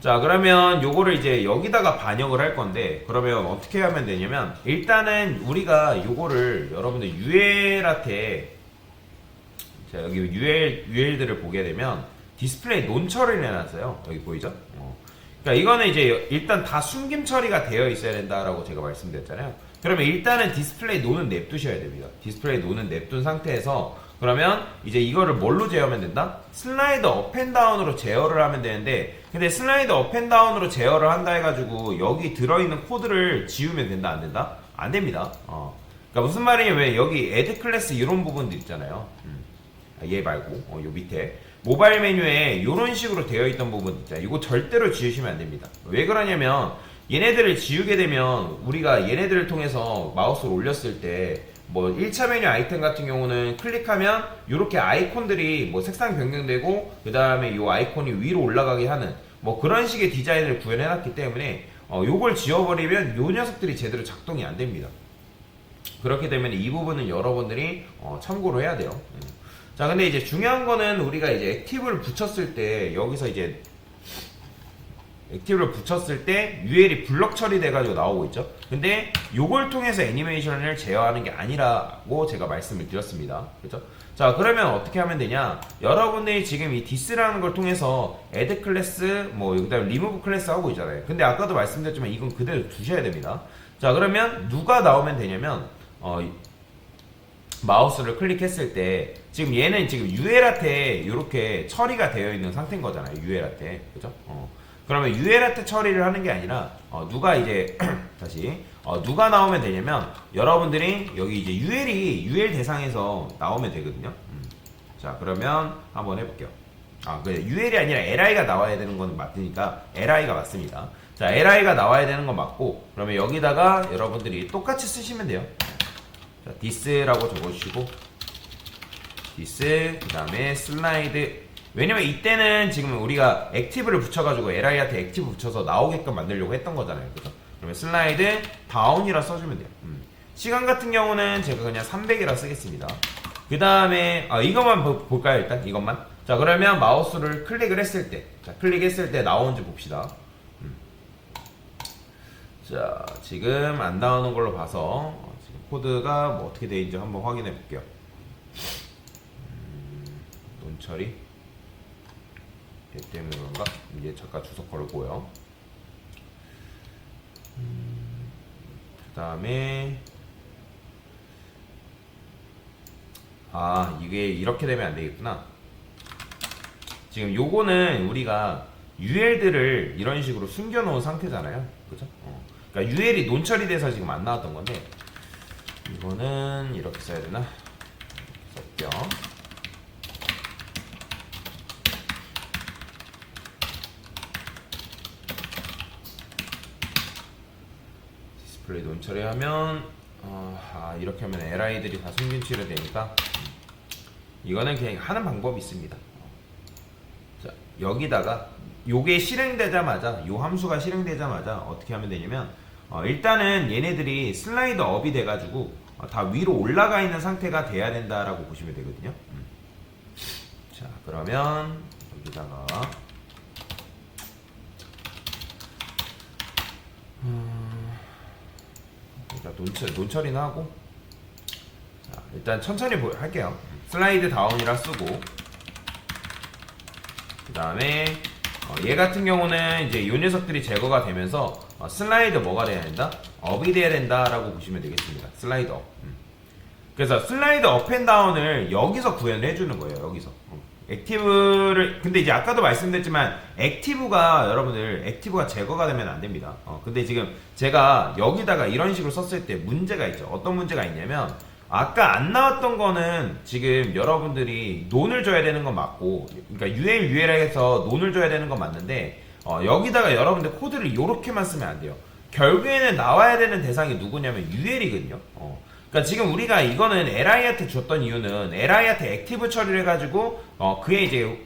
자, 그러면 요거를 이제 여기다가 반영을 할 건데, 그러면 어떻게 하면 되냐면, 일단은 우리가 요거를 여러분들 UL한테, 자, 여기 UL들을 보게 되면, 디스플레이 논 처리를 해놨어요. 여기 보이죠? 그러니까 이거는 이제 일단 다 숨김 처리가 되어 있어야 된다라고 제가 말씀드렸잖아요. 그러면 일단은 디스플레이 논은 냅두셔야 됩니다. 디스플레이 논은 냅둔 상태에서 그러면 이제 이거를 뭘로 제어하면 된다? 슬라이드 업앤다운으로 제어를 하면 되는데, 근데 슬라이드 업앤다운으로 제어를 한다 해가지고 여기 들어있는 코드를 지우면 된다 안 된다? 안 됩니다. 그러니까 무슨 말이냐면 왜 여기 애드 클래스 이런 부분들 있잖아요. 얘 말고 요 밑에 모바일 메뉴에 이런 식으로 되어 있던 부분 있잖아요. 이거 절대로 지우시면 안 됩니다. 왜 그러냐면 얘네들을 지우게 되면 우리가 얘네들을 통해서 마우스를 올렸을 때 뭐 1차 메뉴 아이템 같은 경우는 클릭하면 이렇게 아이콘들이 뭐 색상 변경되고 그 다음에 이 아이콘이 위로 올라가게 하는 뭐 그런 식의 디자인을 구현해 놨기 때문에 요걸 지워버리면 요 녀석들이 제대로 작동이 안 됩니다. 그렇기 때문에 이 부분은 여러분들이 참고로 해야 돼요. 자, 근데 이제 중요한 거는 우리가 이제 액티브를 붙였을 때 여기서 이제 액티브를 붙였을 때 UL이 블럭 처리돼가지고 나오고 있죠. 근데 요걸 통해서 애니메이션을 제어하는 게 아니라고 제가 말씀을 드렸습니다. 그렇죠? 자, 그러면 어떻게 하면 되냐? 여러분들이 지금 이 디스라는 걸 통해서 add 클래스, 뭐 그다음 remove 클래스 하고 있잖아요. 근데 아까도 말씀드렸지만 이건 그대로 두셔야 됩니다. 자, 그러면 누가 나오면 되냐면 마우스를 클릭했을 때 지금 얘는 지금 UL한테 이렇게 처리가 되어 있는 상태인 거잖아요. UL한테, 그죠? 그러면 UL한테 처리를 하는 게 아니라 누가 이제 다시 누가 나오면 되냐면 여러분들이 여기 이제 UL 대상에서 나오면 되거든요. 자, 그러면 한번 해볼게요. 그래, UL이 아니라 LI가 나와야 되는 건 맞으니까 LI가 맞습니다. 자, LI가 나와야 되는 건 맞고 그러면 여기다가 여러분들이 똑같이 쓰시면 돼요. 자, this라고 적어주시고 this 그 다음에 슬라이드. 왜냐면 이때는 지금 우리가 액티브를 붙여가지고 LI한테 액티브 붙여서 나오게끔 만들려고 했던 거잖아요. 그죠? 그러면 슬라이드 다운이라 써주면 돼요. 시간 같은 경우는 제가 그냥 300이라 쓰겠습니다. 그 다음에 이것만 볼까요? 일단 이것만. 자, 그러면 마우스를 클릭을 했을 때, 자, 클릭했을 때 나오는지 봅시다. 자, 지금 안 나오는 걸로 봐서 지금 코드가 뭐 어떻게 되어 있는지 한번 확인해 볼게요. 논처리 얘 때문에 그런가? 이제 잠깐 주석 걸고요. 그 다음에 이게 이렇게 되면 안 되겠구나. 지금 요거는 우리가 UL들을 이런 식으로 숨겨 놓은 상태잖아요. 그죠? 그러니까 UL이 논처리돼서 지금 안 나왔던 건데 이거는 이렇게 써야 되나? 썼죠. 디스플레이 논 처리하면 이렇게 하면 LI들이 다 숨김 처리되니까 이거는 그냥 하는 방법이 있습니다. 자, 여기다가 요게 실행되자마자 요 함수가 실행되자마자 어떻게 하면 되냐면 일단은 얘네들이 슬라이드 업이 돼가지고 다 위로 올라가 있는 상태가 돼야 된다라고 보시면 되거든요. 자, 그러면 여기다가 일단 논처리는 하고 자, 일단 천천히 할게요. 슬라이드 다운이라 쓰고 그 다음에 얘 같은 경우는 이제 요 녀석들이 제거가 되면서 슬라이드 뭐가 돼야 된다? 업이 돼야 된다라고 보시면 되겠습니다. 슬라이드 업. 그래서 슬라이드 업 앤 다운을 여기서 구현을 해주는 거예요. 여기서 액티브를 근데 이제 아까도 말씀드렸지만 액티브가 제거가 되면 안 됩니다. 근데 지금 제가 여기다가 이런 식으로 썼을 때 문제가 있죠. 어떤 문제가 있냐면 아까 안 나왔던 거는 지금 여러분들이 논을 줘야 되는 건 맞고, 그러니까 UL에서 논을 줘야 되는 건 맞는데 여기다가 여러분들 코드를 이렇게만 쓰면 안 돼요. 결국에는 나와야 되는 대상이 누구냐면 UL이거든요. 그러니까 지금 우리가 이거는 LI한테 줬던 이유는 LI한테 액티브 처리를 해가지고 그에 이제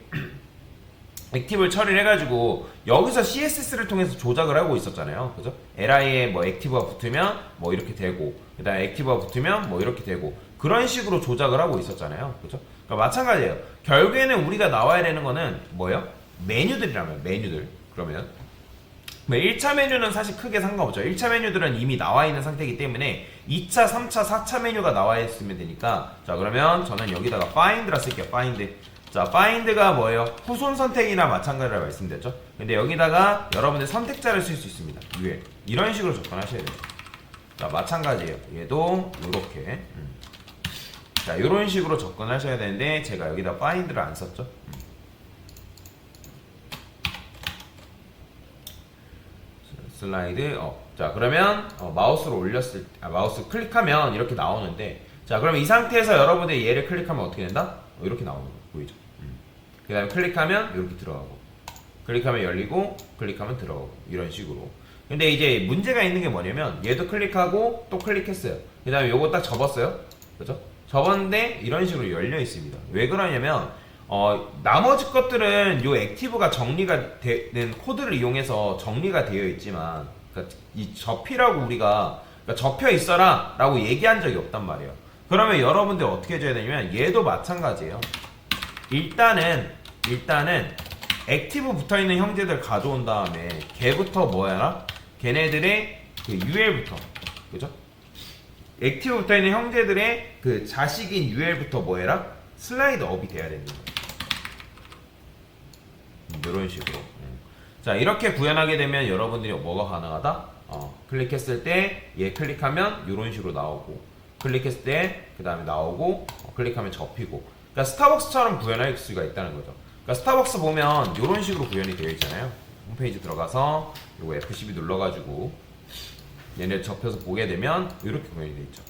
액티브를 처리를 해가지고 여기서 CSS를 통해서 조작을 하고 있었잖아요. 그죠? LI에 뭐 액티브가 붙으면 뭐 이렇게 되고 그 다음에 액티브가 붙으면 뭐 이렇게 되고 그런 식으로 조작을 하고 있었잖아요. 그죠? 그러니까 마찬가지예요. 결국에는 우리가 나와야 되는 거는 뭐예요? 메뉴들이라면 메뉴들. 그러면 1차 메뉴는 사실 크게 상관없죠. 1차 메뉴들은 이미 나와 있는 상태이기 때문에 2차, 3차, 4차 메뉴가 나와 있으면 되니까 자 그러면 저는 여기다가 find라 쓸게요. find. 자 find가 뭐예요? 후손 선택이나 마찬가지라 말씀드렸죠. 근데 여기다가 여러분들 선택자를 쓸 수 있습니다. UL. 이런 식으로 접근하셔야 돼요. 자 마찬가지예요. 얘도 이렇게 자 이런 식으로 접근하셔야 되는데 제가 여기다 find를 안 썼죠. 슬라이드 업. 자 그러면 마우스로 올렸을 때 마우스 클릭하면 이렇게 나오는데 자 그러면 이 상태에서 여러분들이 얘를 클릭하면 어떻게 된다? 이렇게 나오는 거 보이죠? 그 다음에 클릭하면 이렇게 들어가고 클릭하면 열리고 클릭하면 들어가고 이런 식으로. 근데 이제 문제가 있는 게 뭐냐면 얘도 클릭하고 또 클릭했어요. 그 다음에 요거 딱 접었어요. 그죠? 접었는데 이런 식으로 열려 있습니다. 왜 그러냐면 나머지 것들은 요 액티브가 정리가 되는 코드를 이용해서 정리가 되어 있지만 그러니까 이 접히라고 우리가 그러니까 접혀 있어라 라고 얘기한 적이 없단 말이에요. 그러면 여러분들 어떻게 해줘야 되냐면 얘도 마찬가지예요. 일단은 액티브 붙어있는 형제들 가져온 다음에 걔부터 뭐야라? 걔네들의 그 UL부터 그죠? 액티브 붙어있는 형제들의 그 자식인 UL부터 뭐해라? 슬라이드 업이 돼야 되는 거예요. 이런 식으로. 자 이렇게 구현하게 되면 여러분들이 뭐가 가능하다? 클릭했을 때 얘 클릭하면 이런 식으로 나오고 클릭했을 때 그 다음에 나오고 클릭하면 접히고. 그러니까 스타벅스처럼 구현할 수가 있다는 거죠. 그러니까 스타벅스 보면 이런 식으로 구현이 되어 있잖아요. 홈페이지 들어가서 이거 F12 눌러가지고 얘네 접혀서 보게 되면 이렇게 구현이 되어 있죠.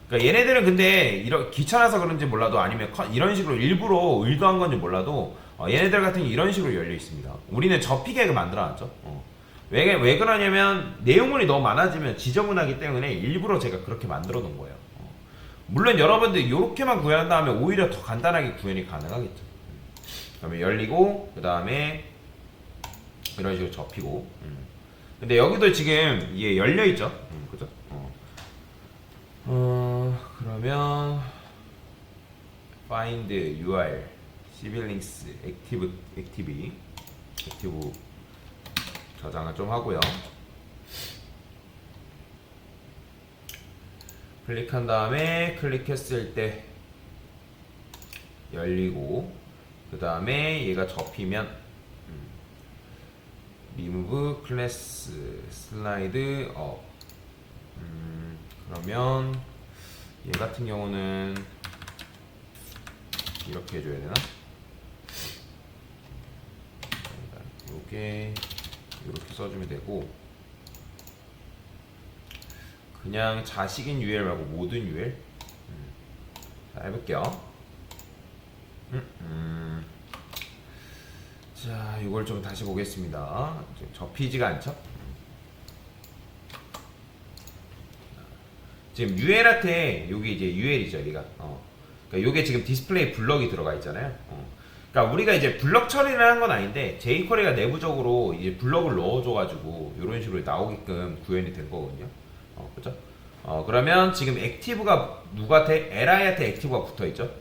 그러니까 얘네들은 근데 귀찮아서 그런지 몰라도 아니면 이런 식으로 일부러 의도한 건지 몰라도 얘네들 같은 게 이런 식으로 열려 있습니다. 우리는 접히게 만들어놨죠. 왜 그러냐면 내용물이 너무 많아지면 지저분하기 때문에 일부러 제가 그렇게 만들어 놓은 거예요. 물론 여러분들 이렇게만 구현한 다음에 오히려 더 간단하게 구현이 가능하겠죠. 그다음에 열리고 그 다음에 이런 식으로 접히고. 근데 여기도 지금 이게 열려 있죠. 그죠? 그러면 find URL siblings active 저장을 좀 하고요. 클릭한 다음에 클릭했을 때 열리고 그 다음에 얘가 접히면 remove class slide up. 그러면 얘 같은 경우는 이렇게 해줘야 되나? 요게 이렇게 써주면 되고 그냥 자식인 UL 말고 모든 UL. 자 해볼게요. 자 이걸 좀 다시 보겠습니다. 접히지가 않죠? 지금 UL한테 여기 이제 UL이죠, 얘가. 그러니까 요게 지금 디스플레이 블럭이 들어가 있잖아요. 그러니까 우리가 이제 블럭 처리를 한 건 아닌데 jQuery가 내부적으로 이제 블럭을 넣어줘가지고 이런 식으로 나오게끔 구현이 된 거거든요. 그죠? 그러면 지금 액티브가 누구한테? li한테 액티브가 붙어 있죠.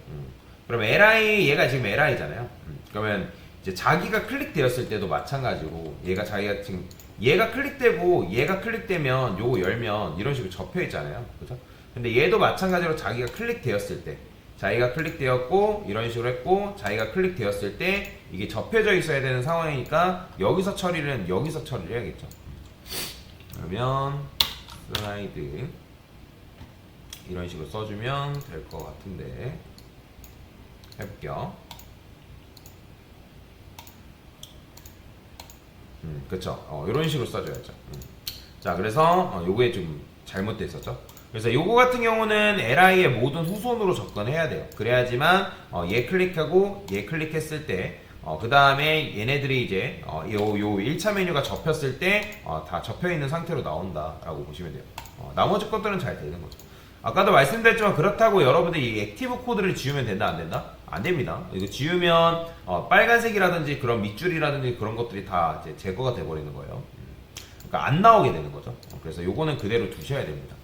그러면 li 얘가 지금 li잖아요. 그러면 이제 자기가 클릭되었을 때도 마찬가지로 자기가 지금 얘가 클릭되고 얘가 클릭되면 요거 열면 이런 식으로 접혀 있잖아요. 그죠? 근데 얘도 마찬가지로 자기가 클릭되었을 때 자기가 클릭되었고 이런 식으로 했고 자기가 클릭되었을 때 이게 접혀져 있어야 되는 상황이니까 여기서 처리를 해야겠죠. 그러면 슬라이드 이런 식으로 써주면 될 것 같은데 해볼게요. 그쵸. 이런 식으로 써줘야죠. 자, 그래서 요거에 좀 잘못돼 있었죠. 그래서 요거 같은 경우는 li의 모든 후손으로 접근해야 돼요. 그래야지만 얘 클릭하고 얘 클릭했을 때 그 다음에 얘네들이 이제 요 1차 메뉴가 접혔을 때 다 접혀있는 상태로 나온다라고 보시면 돼요. 나머지 것들은 잘 되는 거죠. 아까도 말씀드렸지만 그렇다고 여러분들이 이 액티브 코드를 지우면 된다 안 된다? 안 됩니다. 이거 지우면 빨간색이라든지 그런 밑줄이라든지 그런 것들이 다 이제 제거가 돼 버리는 거예요. 그러니까 안 나오게 되는 거죠. 그래서 요거는 그대로 두셔야 됩니다.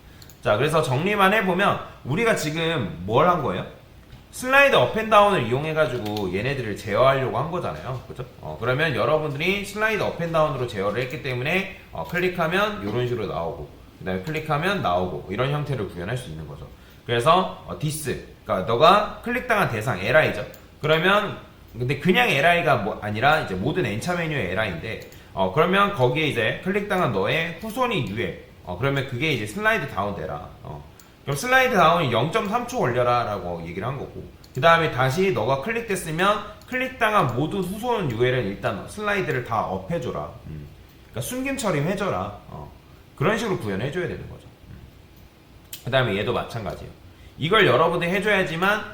자, 그래서 정리만 해보면 우리가 지금 뭘 한 거예요? 슬라이드 업앤다운을 이용해가지고 얘네들을 제어하려고 한 거잖아요. 그죠? 그러면 여러분들이 슬라이드 업앤다운으로 제어를 했기 때문에 클릭하면 이런 식으로 나오고 그 다음에 클릭하면 나오고 이런 형태를 구현할 수 있는 거죠. 그래서 this, 그러니까 너가 클릭당한 대상 li죠. 그러면 근데 그냥 li가 뭐 아니라 이제 모든 엔차 메뉴의 li인데 그러면 거기에 이제 클릭당한 너의 후손이 유해. 그러면 그게 이제 슬라이드 다운 되라. 그럼 슬라이드 다운이 0.3초 걸려라 라고 얘기를 한 거고, 그 다음에 다시 너가 클릭됐으면 클릭당한 모든 후손 URL은 일단 슬라이드를 다 업해줘라. 그러니까 숨김 처리해줘라. 그런 식으로 구현해줘야 되는 거죠. 그 다음에 얘도 마찬가지예요. 이걸 여러분들이 해줘야지만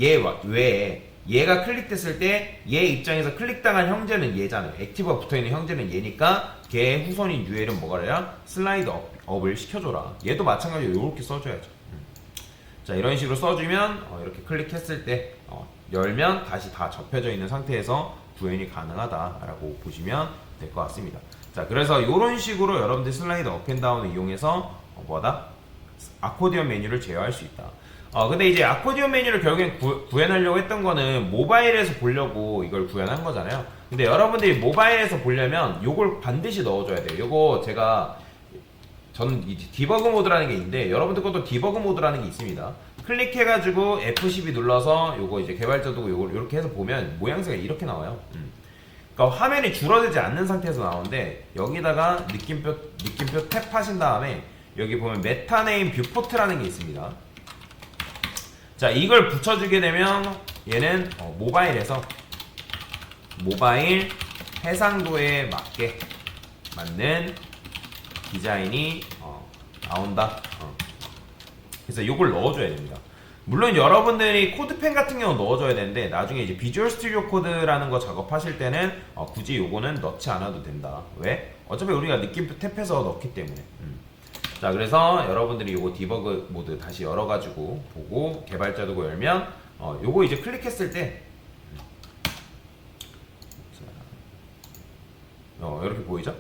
얘 외에 얘가 클릭됐을 때 얘 입장에서 클릭당한 형제는 얘잖아요. 액티브가 붙어있는 형제는 얘니까 걔의 후손인 URL은 뭐가 돼야 슬라이드 업을 시켜줘라. 얘도 마찬가지로 이렇게 써줘야죠. 자, 이런 식으로 써주면 이렇게 클릭했을 때 열면 다시 다 접혀져 있는 상태에서 구현이 가능하다라고 보시면 될 것 같습니다. 자, 그래서 이런 식으로 여러분들 슬라이드 업앤다운을 이용해서 뭐다? 아코디언 메뉴를 제어할 수 있다. 근데 이제 아코디언 메뉴를 결국엔 구현하려고 했던 거는 모바일에서 보려고 이걸 구현한 거잖아요. 근데 여러분들이 모바일에서 보려면 요걸 반드시 넣어줘야 돼요. 요거 저는 이제 디버그 모드라는 게 있는데 여러분들 것도 디버그 모드라는 게 있습니다. 클릭해가지고 F12 눌러서 요거 이제 개발자도 요걸 이렇게 해서 보면 모양새가 이렇게 나와요. 그러니까 화면이 줄어들지 않는 상태에서 나오는데 여기다가 느낌표 탭 하신 다음에 여기 보면 메타네임 뷰포트라는 게 있습니다. 자, 이걸 붙여주게 되면 얘는 모바일에서 모바일 해상도에 맞게 맞는 디자인이 나온다. 그래서 이걸 넣어줘야 됩니다. 물론 여러분들이 코드펜 같은 경우 넣어줘야 되는데 나중에 이제 비주얼 스튜디오 코드라는 거 작업하실 때는 굳이 요거는 넣지 않아도 된다. 왜? 어차피 우리가 느낌표 탭해서 넣기 때문에. 자, 그래서 여러분들이 요거 디버그 모드 다시 열어가지고 보고 개발자 도구 열면 요거 이제 클릭했을 때 이렇게 보이죠?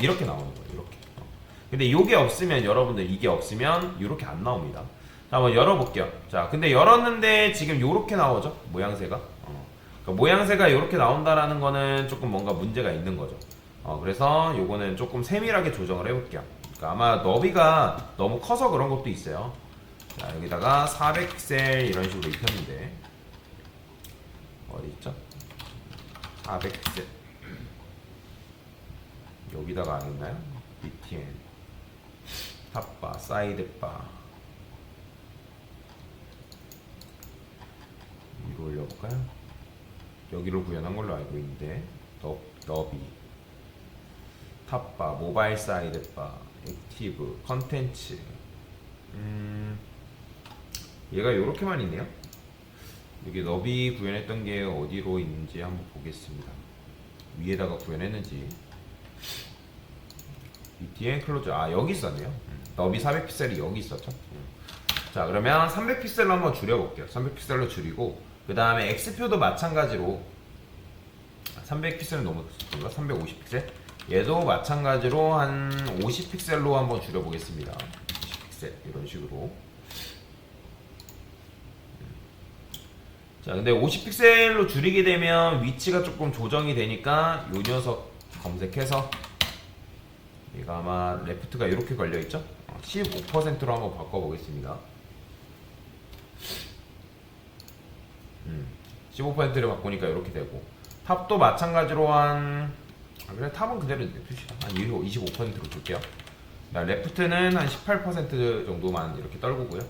이렇게 나오는 거예요. 이렇게. 근데 요게 없으면 여러분들 이게 없으면 이렇게 안 나옵니다. 자, 한번 열어볼게요. 자, 근데 열었는데 지금 요렇게 나오죠? 모양새가. 그러니까 모양새가 요렇게 나온다라는 거는 조금 뭔가 문제가 있는 거죠. 그래서 요거는 조금 세밀하게 조정을 해볼게요. 그러니까 아마 너비가 너무 커서 그런 것도 있어요. 자, 여기다가 400픽셀 이런 식으로 입혔는데 어디 있죠? 400픽셀 여기다가 안 했나요? BTN 탑바, 사이드바 위로 올려볼까요? 여기로 구현한 걸로 알고 있는데 너비 탑바, 모바일 사이드바, 액티브, 컨텐츠 얘가 요렇게만 있네요. 여기 너비 구현했던 게 어디로 있는지 한번 보겠습니다. 위에다가 구현했는지 BTN 클로즈 여기 있었네요. 너비 400픽셀이 여기 있었죠. 자, 그러면 300픽셀로 한번 줄여볼게요. 300픽셀로 줄이고 그 다음에 X표도 마찬가지로 300픽셀은 너무 큰가? 350픽셀? 얘도 마찬가지로 한 50픽셀로 한번 줄여보겠습니다. 50픽셀 이런 식으로. 자, 근데 50픽셀로 줄이게 되면 위치가 조금 조정이 되니까 요 녀석 검색해서 얘가 아마 레프트가 이렇게 걸려있죠? 15%로 한번 바꿔보겠습니다. 15%를 바꾸니까 이렇게 되고 탑도 마찬가지로 그래 탑은 그대로 냅두시다. 한 25%로 줄게요. 레프트는 한 18% 정도만 이렇게 떨구고요.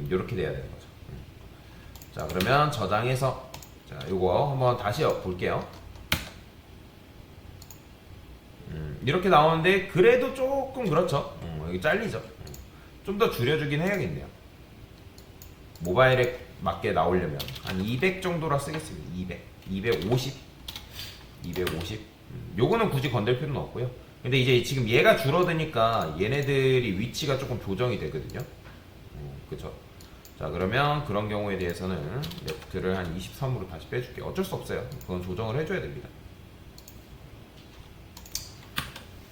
이렇게 돼야 되는 거죠. 자, 그러면 저장해서 자, 요거 한번 다시 볼게요. 이렇게 나오는데 그래도 조금 그렇죠. 여기 잘리죠. 좀 더 줄여주긴 해야겠네요. 모바일에 맞게 나오려면 한 200 정도라 쓰겠습니다. 250 요거는 굳이 건들 필요는 없고요. 근데 이제 지금 얘가 줄어드니까 얘네들이 위치가 조금 조정이 되거든요. 그쵸. 자, 그러면 그런 경우에 대해서는 레프트를 한 23으로 다시 빼줄게요. 어쩔 수 없어요. 그건 조정을 해줘야 됩니다.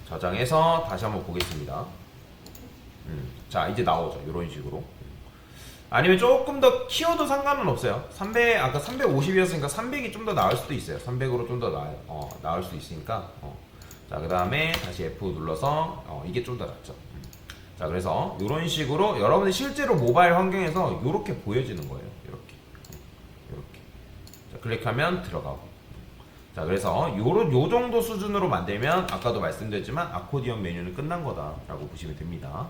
저장해서 다시 한번 보겠습니다. 자, 이제 나오죠. 이런 식으로. 아니면 조금 더 키워도 상관은 없어요. 300 아까 350이었으니까 300이 좀 더 나을 수도 있어요. 300으로 좀 더 나아요. 나을 수 있으니까. 자, 그다음에 다시 F 눌러서 이게 좀 더 낫죠. 자, 그래서 이런 식으로 여러분이 실제로 모바일 환경에서 이렇게 보여지는 거예요. 이렇게. 자, 클릭하면 들어가고. 자, 그래서 요 정도 수준으로 만들면 아까도 말씀드렸지만 아코디언 메뉴는 끝난 거다라고 보시면 됩니다.